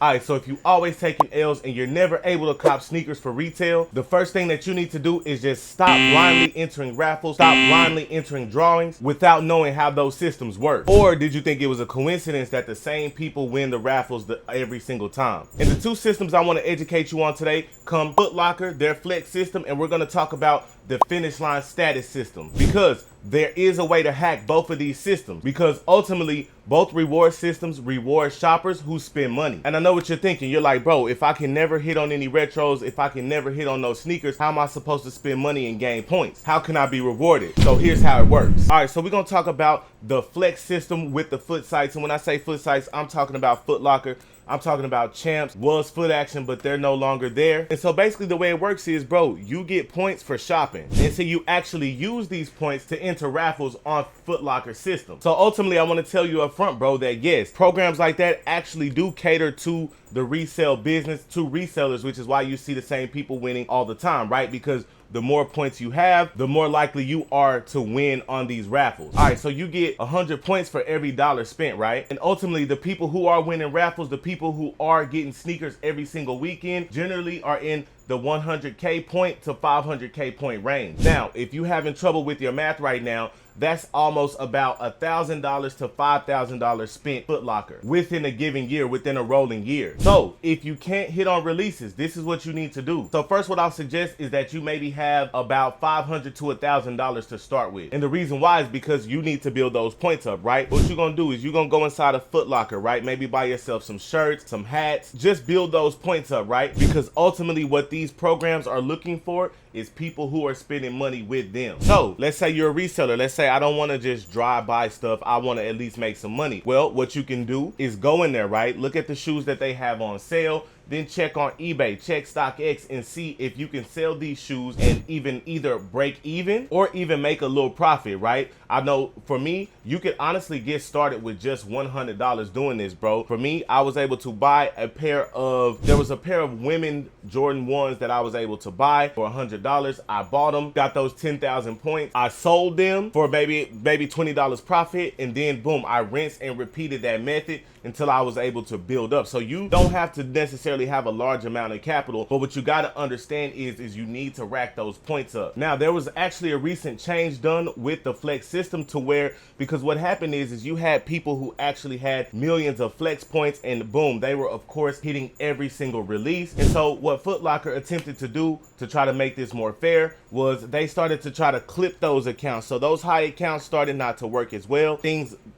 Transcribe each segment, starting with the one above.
Alright, so if you always taking L's and you're never able to cop sneakers for retail, the first thing that you need to do is just stop blindly entering raffles, stop blindly entering drawings without knowing how those systems work. Or did you think it was a coincidence that the same people win the raffles every single time? And the two systems I want to educate you on today come Footlocker, their flex system, and we're going to talk about the finish line status system, because there is a way to hack both of these systems, because ultimately both reward systems reward shoppers who spend money. And I know what you're thinking. You're like, bro, if I can never hit on any retros, if I can never hit on those sneakers, how am I supposed to spend money and gain points? How can I be rewarded? So here's how it works. All right, so we're gonna talk about the flex system with the foot sites. And when I say foot sites, I'm talking about Footlocker, I'm talking about Champs, was Foot Action, but they're no longer there. And so basically the way it works is, bro, you get points for shopping. And so you actually use these points to enter raffles on Footlocker system. So ultimately I want to tell you up front, bro, that yes, programs like that actually do cater to the resale business, to resellers, which is why you see the same people winning all the time, right? Because the more points you have, the more likely you are to win on these raffles. All right, so you get 100 points for every dollar spent, right? And ultimately, the people who are winning raffles, the people who are getting sneakers every single weekend, generally are in the 100K point to 500K point range. Now, if you're having trouble with your math right now, that's almost about $1,000 to $5,000 spent Footlocker within a given year, within a rolling year. So if you can't hit on releases, this is what you need to do. So first, what I'll suggest is that you maybe have about $500 to $1,000 to start with. And the reason why is because you need to build those points up, right? What you're gonna do is you're gonna go inside a Footlocker, right? Maybe buy yourself some shirts, some hats, just build those points up, right? Because ultimately what these programs are looking for is people who are spending money with them. So let's say you're a reseller. Let's say I don't want to just drive by stuff. I want to at least make some money. Well, what you can do is go in there, right? Look at the shoes that they have on sale. Then check on eBay, check StockX, and see if you can sell these shoes and either break even or even make a little profit, right? I know for me, you could honestly get started with just $100 doing this, bro. For me, I was able to buy there was a pair of women Jordan 1s that I was able to buy for $100. I bought them, got those 10,000 points. I sold them for maybe $20 profit, and then boom, I rinsed and repeated that method until I was able to build up. So you don't have to necessarily have a large amount of capital, but what you got to understand is you need to rack those points up. Now, there was actually a recent change done with the flex system to where, because what happened is you had people who actually had millions of flex points, and boom, they were of course hitting every single release. And so what Footlocker attempted to do to try to make this more fair was they started to try to clip those accounts. So those high accounts started not to work as well.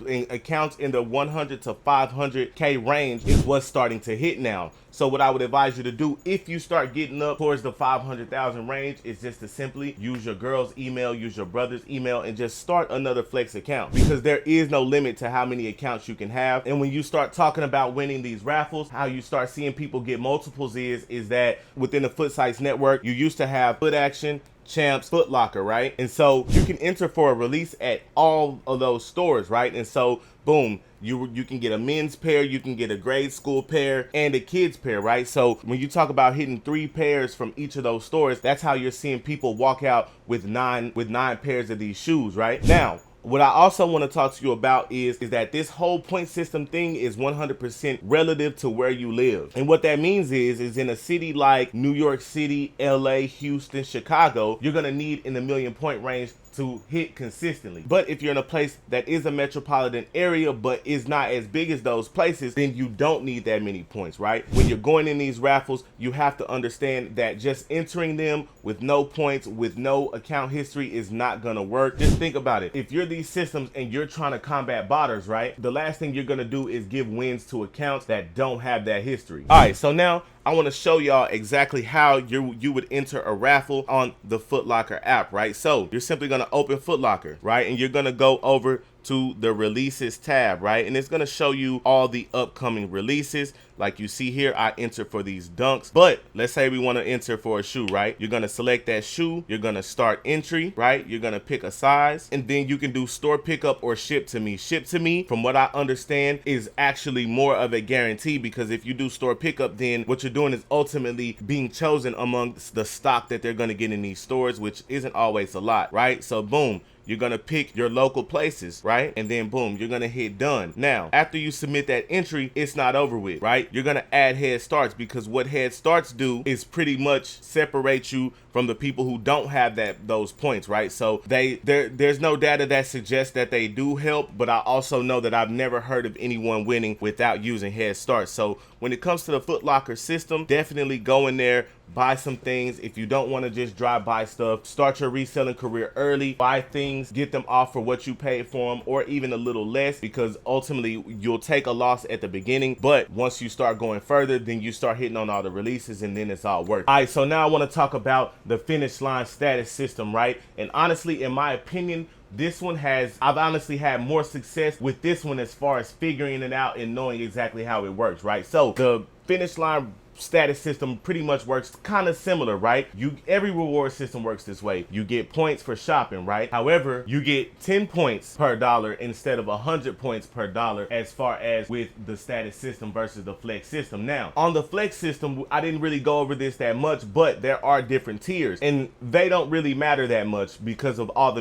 Accounts in the 100 to 500K range is what's starting to hit now. So what I would advise you to do if you start getting up towards the 500,000 range is just to simply use your girl's email, use your brother's email, and just start another flex account, because there is no limit to how many accounts you can have. And when you start talking about winning these raffles, how you start seeing people get multiples is that within the Foot Sites network, you used to have Foot Action, Champs, Footlocker, right? And so you can enter for a release at all of those stores, right? And so boom, you can get a men's pair, you can get a grade school pair, and a kids pair, right? So when you talk about hitting 3 pairs from each of those stores, that's how you're seeing people walk out with nine pairs of these shoes, right? Now, what I also want to talk to you about is that this whole point system thing is 100% relative to where you live. And what that means is in a city like New York City, LA, Houston, Chicago, you're going to need in the million point range to hit consistently. But if you're in a place that is a metropolitan area but is not as big as those places, then you don't need that many points, right? When you're going in these raffles, you have to understand that just entering them with no points, with no account history is not gonna work. Just think about it. If you're these systems and you're trying to combat botters, right? The last thing you're gonna do is give wins to accounts that don't have that history. All right, so now I want to show y'all exactly how you would enter a raffle on the Footlocker app, right? So you're simply going to open Footlocker, right? And you're going to go over to the releases tab, right? And it's going to show you all the upcoming releases. Like you see here, I enter for these dunks, but let's say we want to enter for a shoe, right? You're going to select that shoe. You're going to start entry, right? You're going to pick a size, and then you can do store pickup or ship to me. Ship to me, from what I understand, is actually more of a guarantee, because if you do store pickup, then what you're doing is ultimately being chosen among the stock that they're going to get in these stores, which isn't always a lot, right? So boom, you're gonna pick your local places, right? And then boom, you're gonna hit done. Now, after you submit that entry, it's not over with, right? You're gonna add head starts, because what head starts do is pretty much separate you from the people who don't have those points, right? So there's no data that suggests that they do help, but I also know that I've never heard of anyone winning without using head start. So when it comes to the footlocker system, definitely go in there, buy some things. If you don't want to just drive by stuff, start your reselling career early, buy things, get them off for what you paid for them, or even a little less, because ultimately you'll take a loss at the beginning, but once you start going further, then you start hitting on all the releases, and then it's all worth it. All right, so now I want to talk about the finish line status system, right? And honestly, in my opinion, I've honestly had more success with this one as far as figuring it out and knowing exactly how it works, right? So the finish line status system pretty much works kind of similar, right? Every reward system works this way. You get points for shopping, right? However, you get 10 points per dollar instead of 100 points per dollar as far as with the status system versus the flex system. Now, on the flex system, I didn't really go over this that much, but there are different tiers, and they don't really matter that much because of all the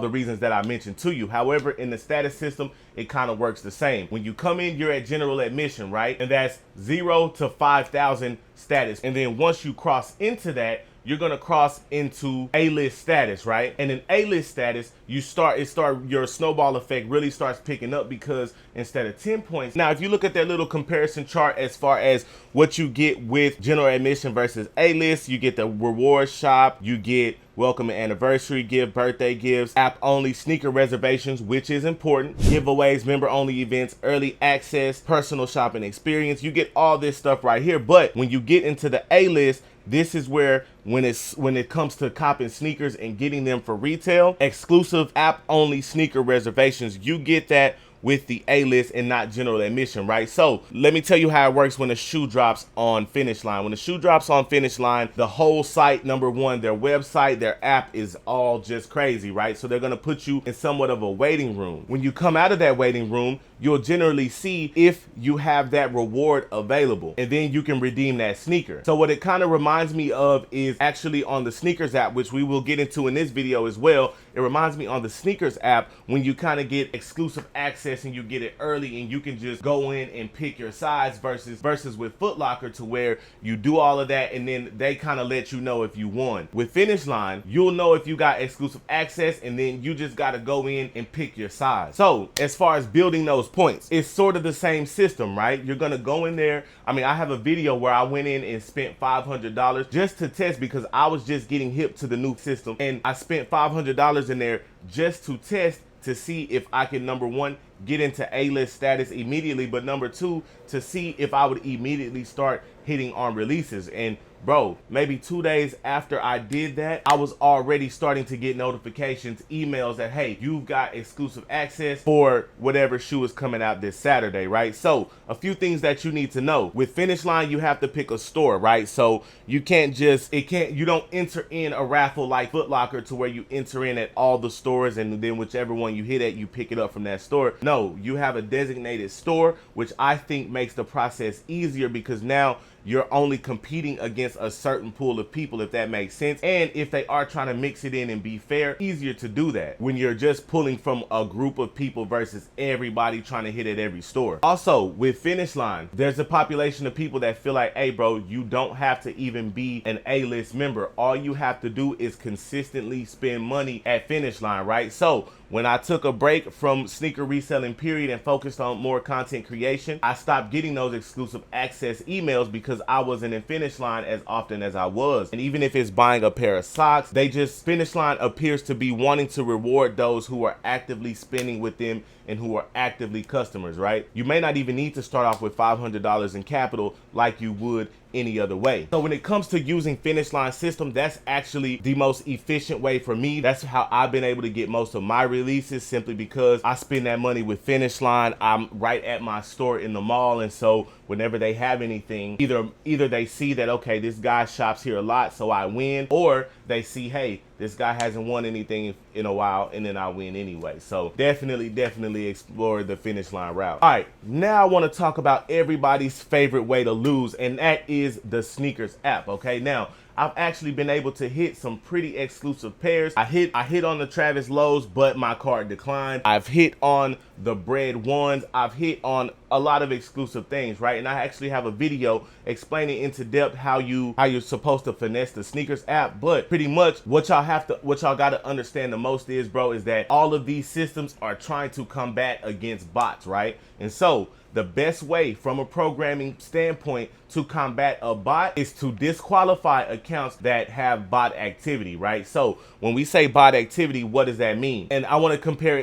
reasons that I mentioned to you. However, in the status system, it kind of works the same. When you come in, you're at general admission, right? And that's 0 to 5,000 status. And then once you cross into that, you're gonna cross into A-list status, right? And in A-list status, your snowball effect really starts picking up, because instead of 10 points, now if you look at that little comparison chart as far as what you get with general admission versus A-list, you get the reward shop, you get welcome and anniversary gift, birthday gifts, app only sneaker reservations, which is important, giveaways, member only events, early access, personal shopping experience. You get all this stuff right here. But when you get into the A-list, this is where when it comes to copping sneakers and getting them for retail, exclusive app only sneaker reservations, you get that with the A-list and not general admission, right? So let me tell you how it works when a shoe drops on Finish Line. When the shoe drops on Finish Line, the whole site, number one, their website, their app is all just crazy, right? So they're gonna put you in somewhat of a waiting room. When you come out of that waiting room, you'll generally see if you have that reward available, and then you can redeem that sneaker. So what it kind of reminds me of is actually on the sneakers app, which we will get into in this video as well. It reminds me on the sneakers app when you kind of get exclusive access and you get it early and you can just go in and pick your size versus with Foot Locker, to where you do all of that and then they kind of let you know if you won. With Finish Line, you'll know if you got exclusive access, and then you just got to go in and pick your size. So as far as building those points, it's sort of the same system, right? You're gonna go in there. I mean, I have a video where I went in and spent $500 just to test, because I was just getting hip to the new system, and I spent $500 in there just to test, to see if I can, number one, get into A-list status immediately, but number two, to see if I would immediately start hitting on releases. And bro, maybe 2 days after I did that, I was already starting to get notifications, emails that, hey, you've got exclusive access for whatever shoe is coming out this Saturday, right? So a few things that you need to know. With Finish Line, you have to pick a store, right? So you you don't enter in a raffle like Foot Locker to where you enter in at all the stores and then whichever one you hit at, you pick it up from that store. No, you have a designated store, which I think makes the process easier, because now you're only competing against a certain pool of people, if that makes sense. And if they are trying to mix it in and be fair, easier to do that when you're just pulling from a group of people versus everybody trying to hit at every store. Also, with Finish Line, there's a population of people that feel like, hey bro, you don't have to even be an A-list member. All you have to do is consistently spend money at Finish Line, right? So when I took a break from sneaker reselling period and focused on more content creation, I stopped getting those exclusive access emails because I wasn't in Finish Line as often as I was. And even if it's buying a pair of socks, Finish Line appears to be wanting to reward those who are actively spending with them and who are actively customers, right? You may not even need to start off with $500 in capital like you would any other way. So when it comes to using Finish Line system, that's actually the most efficient way for me. That's how I've been able to get most of my releases, simply because I spend that money with Finish Line. I'm right at my store in the mall, and so whenever they have anything, either they see that, okay, this guy shops here a lot, so I win, or they see, hey, this guy hasn't won anything in a while, and then I win anyway. So definitely explore the Finish Line route. All right, now I want to talk about everybody's favorite way to lose, and that is the sneakers app. Okay, now I've actually been able to hit some pretty exclusive pairs. I hit on the Travis Lowe's, but my card declined. I've hit on the Bread Ones. I've hit on a lot of exclusive things, right? And I actually have a video explaining into depth how you're supposed to finesse the sneakers app. But pretty much what y'all got to understand the most is, bro, is that all of these systems are trying to combat against bots, right? And so the best way from a programming standpoint to combat a bot is to disqualify accounts that have bot activity, right? So when we say bot activity, what does that mean? And I want to compare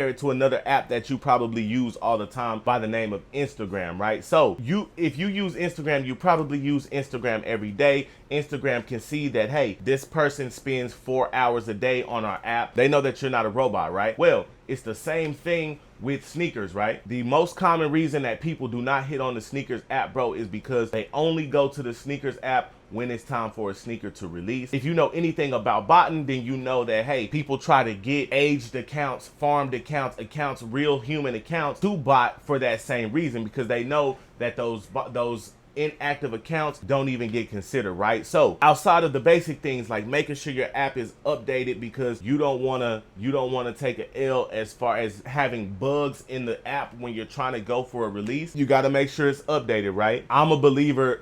it to another app that you probably use all the time by the name of Instagram, right? So if you use Instagram, you probably use Instagram every day. Instagram can see that, hey, this person spends 4 hours a day on our app. They know that you're not a robot, right? Well, it's the same thing with sneakers, right? The most common reason that people do not hit on the sneakers app, bro, is because they only go to the sneakers app when it's time for a sneaker to release. If you know anything about botting, then you know that, hey, people try to get aged accounts, farmed accounts, real human accounts to bot for that same reason, because they know that those inactive accounts don't even get considered, right? So outside of the basic things like making sure your app is updated, because you don't want to take an L as far as having bugs in the app when you're trying to go for a release, you got to make sure it's updated, right? I'm a believer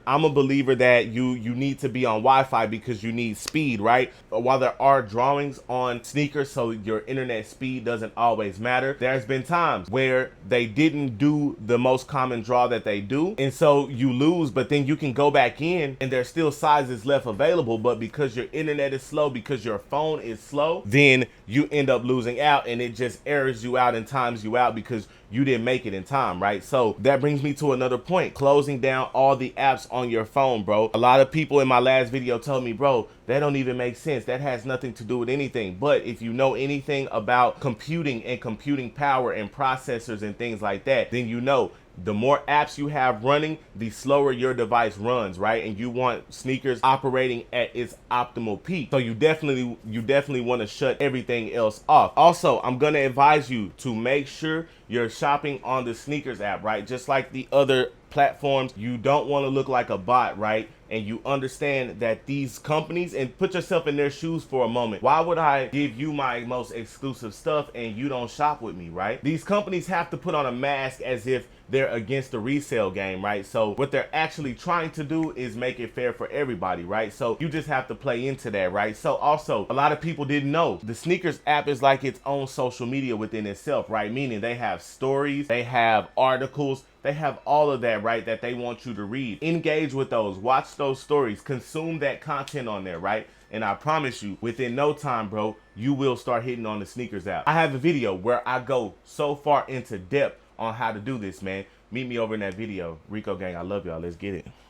that you need to be on Wi-Fi because you need speed, right? While there are drawings on sneakers, so your internet speed doesn't always matter, there's been times where they didn't do the most common draw that they do, and so you lose. But then you can go back in and there's still sizes left available, but because your internet is slow, because your phone is slow, then you end up losing out, and it just errors you out and times you out because you didn't make it in time, right? So that brings me to another point: closing down all the apps on your phone, bro. A lot of people in my last video told me, bro, that don't even make sense. That has nothing to do with anything. But if you know anything about computing and computing power and processors and things like that, then you know the more apps you have running, the slower your device runs, right? And you want sneakers operating at its optimal peak. So you definitely want to shut everything else off. Also, I'm going to advise you to make sure you're shopping on the sneakers app, right? Just like the other platforms, you don't want to look like a bot, right? And you understand that these companies, and put yourself in their shoes for a moment. Why would I give you my most exclusive stuff and you don't shop with me, right? These companies have to put on a mask as if they're against the resale game, right? So what they're actually trying to do is make it fair for everybody, right? So you just have to play into that, right? So also, a lot of people didn't know the sneakers app is like its own social media within itself, right? Meaning they have stories, they have articles, they have all of that, right, that they want you to read. Engage with those, watch those stories, consume that content on there, right? And I promise you, within no time, bro, you will start hitting on the sneakers app. I have a video where I go so far into depth on how to do this, man. Meet me over in that video. Rico gang, I love y'all. Let's get it.